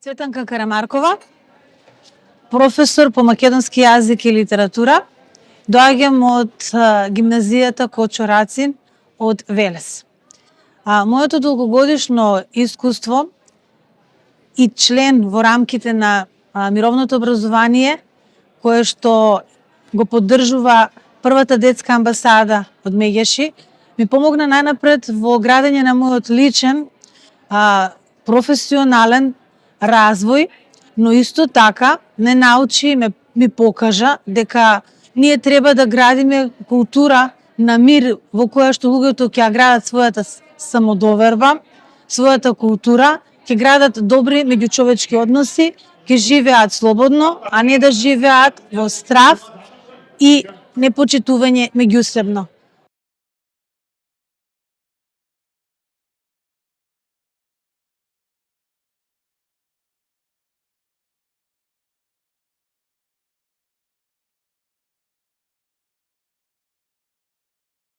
Цветанка Карамаркова, професор по македонски јазик и литература. Доаѓам од гимназијата Кочо Рацин од Велес. Моето долгогодишно искуство и член во рамките на мировното образование, кое што го поддржува првата детска амбасада од Меѓаши, ми помогна најнапред во градење на мојот личен, професионален развој, но исто така не научи, ми покажа дека ние треба да градиме култура на мир во која што луѓето ќе градат својата самодоверба, својата култура, ќе градат добри меѓучовечки односи, ќе живеат слободно, а не да живеат во страв и непочитување меѓусебно.